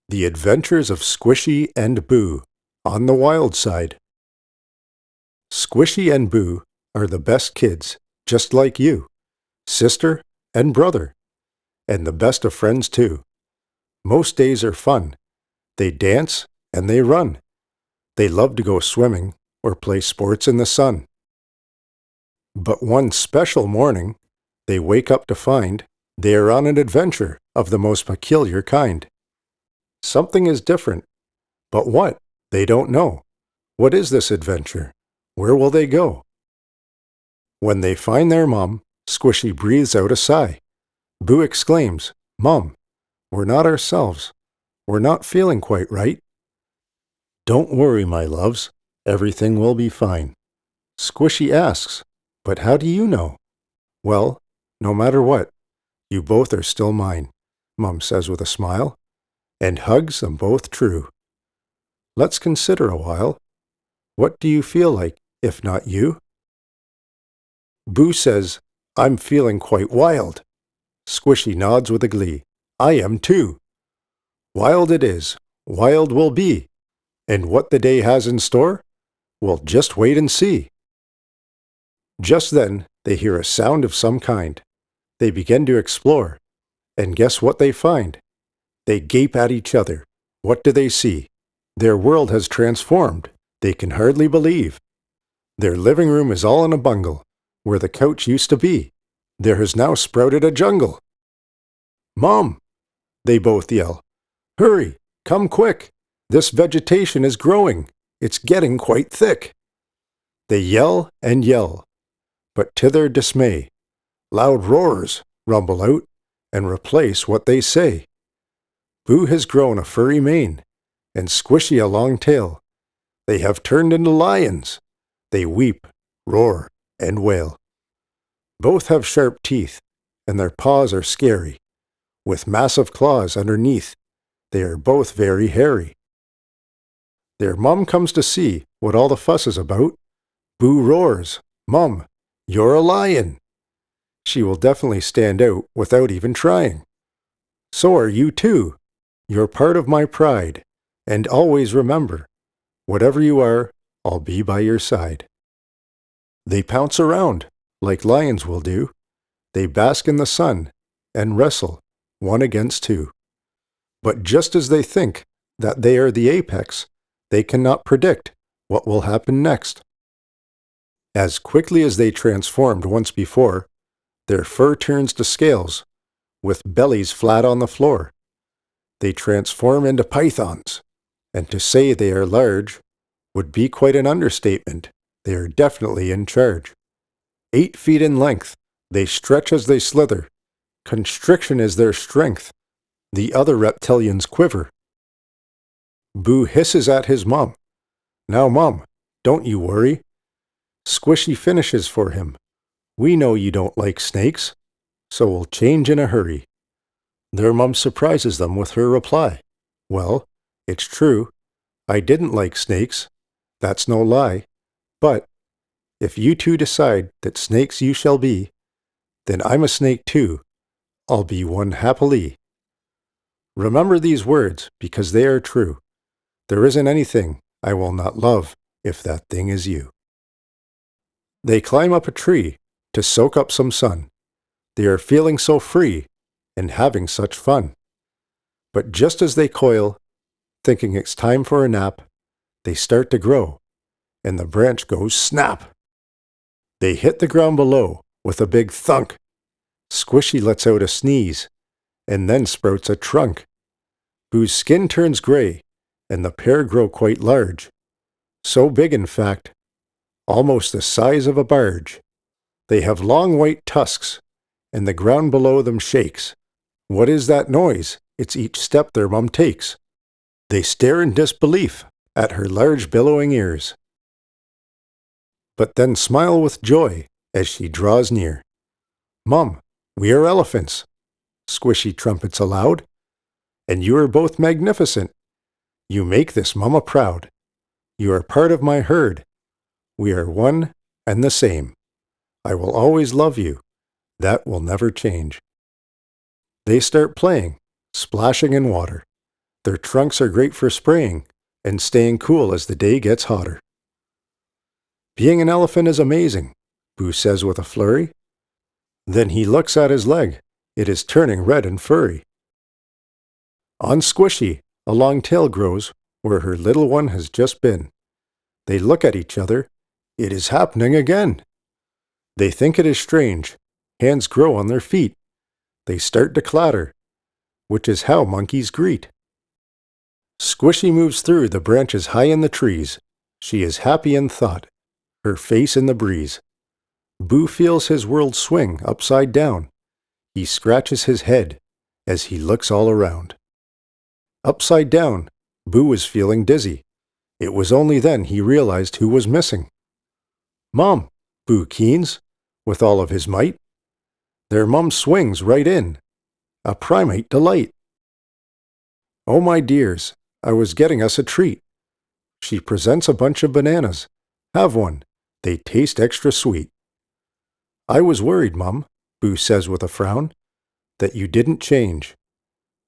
The Adventures of Squishy and Boo on the Wild Side. Squishy and Boo are the best kids, just like you, sister and brother, and the best of friends too. Most days are fun. They dance and they run. They love to go swimming or play sports in the sun. But one special morning, they wake up to find they are on an adventure of the most peculiar kind. Something is different, but what? They don't know. What is this adventure? Where will they go? When they find their mom, Squishy breathes out a sigh. Boo exclaims, "Mom, we're not ourselves. We're not feeling quite right." "Don't worry, my loves. Everything will be fine." Squishy asks, "But how do you know?" "Well, no matter what, you both are still mine," Mom says with a smile, and hugs them both true. Let's consider a while. What do you feel like, if not you? Boo says, "I'm feeling quite wild." Squishy nods with a glee. "I am too." Wild it is, wild will be, and what the day has in store, we'll just wait and see. Just then, they hear a sound of some kind. They begin to explore, and guess what they find? They gape at each other. What do they see? Their world has transformed. They can hardly believe. Their living room is all in a bungle. Where the couch used to be, there has now sprouted a jungle. "Mom!" they both yell. "Hurry! Come quick! This vegetation is growing. It's getting quite thick." They yell and yell, but to their dismay, loud roars rumble out and replace what they say. Boo has grown a furry mane, and Squishy a long tail. They have turned into lions. They weep, roar, and wail. Both have sharp teeth, and their paws are scary. With massive claws underneath, they are both very hairy. Their mom comes to see what all the fuss is about. Boo roars, "Mom, you're a lion!" She will definitely stand out without even trying. So are you too. You're part of my pride, and always remember, whatever you are, I'll be by your side. They pounce around, like lions will do. They bask in the sun, and wrestle, one against two. But just as they think that they are the apex, they cannot predict what will happen next. As quickly as they transformed once before, their fur turns to scales, with bellies flat on the floor. They transform into pythons, and to say they are large would be quite an understatement. They are definitely in charge. 8 feet in length, they stretch as they slither. Constriction is their strength. The other reptilians quiver. Boo hisses at his mom. "Now, Mom, don't you worry." Squishy finishes for him. "We know you don't like snakes, so we'll change in a hurry." Their mom surprises them with her reply. "Well, it's true. I didn't like snakes. That's no lie. But if you two decide that snakes you shall be, then I'm a snake too. I'll be one happily." Remember these words because they are true. There isn't anything I will not love if that thing is you. They climb up a tree to soak up some sun. They are feeling so free and having such fun. But just as they coil, thinking it's time for a nap, they start to grow, and the branch goes snap. They hit the ground below with a big thunk. Squishy lets out a sneeze, and then sprouts a trunk. Boo's skin turns gray, and the pair grow quite large. So big, in fact, almost the size of a barge. They have long white tusks, and the ground below them shakes. What is that noise? It's each step their mom takes. They stare in disbelief at her large billowing ears, but then smile with joy as she draws near. "Mom, we are elephants," Squishy trumpets aloud, "and you are both magnificent. You make this mama proud. You are part of my herd. We are one and the same. I will always love you. That will never change." They start playing, splashing in water. Their trunks are great for spraying and staying cool as the day gets hotter. Being an elephant is amazing, Boo says with a flurry. Then he looks at his leg. It is turning red and furry. On Squishy, a long tail grows where her little one has just been. They look at each other. It is happening again. They think it is strange. Hands grow on their feet. They start to clatter, which is how monkeys greet. Squishy moves through the branches high in the trees. She is happy in thought, her face in the breeze. Boo feels his world swing upside down. He scratches his head as he looks all around. Upside down, Boo is feeling dizzy. It was only then he realized who was missing. "Mom," Boo keens, with all of his might. Their mum swings right in. A primate delight. "Oh, my dears, I was getting us a treat." She presents a bunch of bananas. "Have one. They taste extra sweet." "I was worried, Mum," Boo says with a frown, "that you didn't change."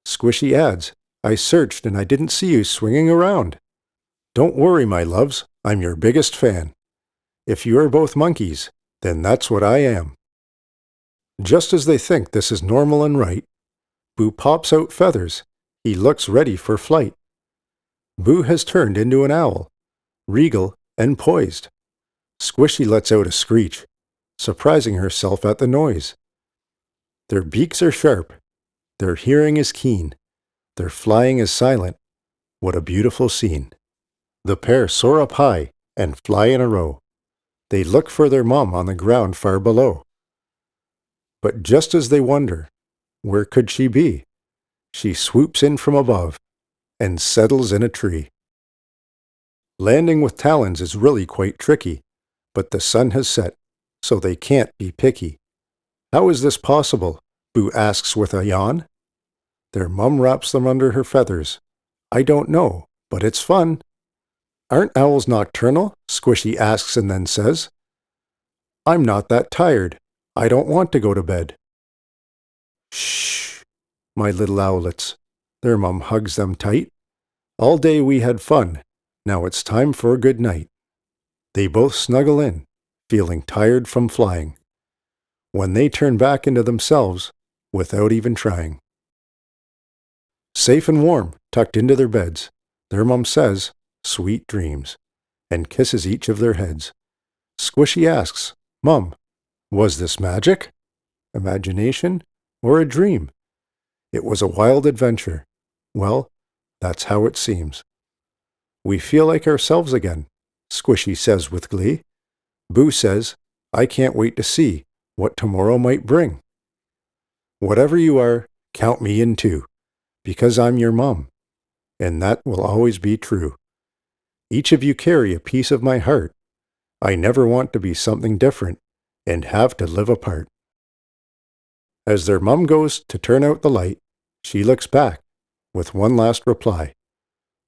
Squishy adds, "I searched and I didn't see you swinging around." "Don't worry, my loves, I'm your biggest fan. If you are both monkeys, then that's what I am." Just as they think this is normal and right, Boo pops out feathers. He looks ready for flight. Boo has turned into an owl, regal and poised. Squishy lets out a screech, surprising herself at the noise. Their beaks are sharp. Their hearing is keen. Their flying is silent. What a beautiful scene. The pair soar up high and fly in a row. They look for their mom on the ground far below. But just as they wonder, where could she be? She swoops in from above and settles in a tree. Landing with talons is really quite tricky, but the sun has set, so they can't be picky. "How is this possible?" Boo asks with a yawn. Their mum wraps them under her feathers. "I don't know, but it's fun." "Aren't owls nocturnal?" Squishy asks and then says, "I'm not that tired. I don't want to go to bed." "Shh, my little owlets." Their mum hugs them tight. "All day we had fun. Now it's time for a good night." They both snuggle in, feeling tired from flying, when they turn back into themselves without even trying. Safe and warm, tucked into their beds, their mum says, "Sweet dreams," and kisses each of their heads. Squishy asks, "Mum, was this magic, imagination, or a dream?" It was a wild adventure. Well, that's how it seems. "We feel like ourselves again," Squishy says with glee. Boo says, "I can't wait to see what tomorrow might bring." Whatever you are, count me in too, because I'm your mom, and that will always be true. Each of you carry a piece of my heart. I never want to be something different and have to live apart. As their mum goes to turn out the light, she looks back with one last reply.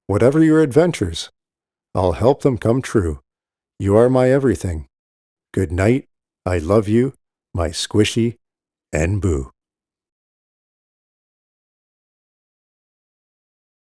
"Whatever your adventures, I'll help them come true. You are my everything. Good night. I love you, my Squishy and Boo."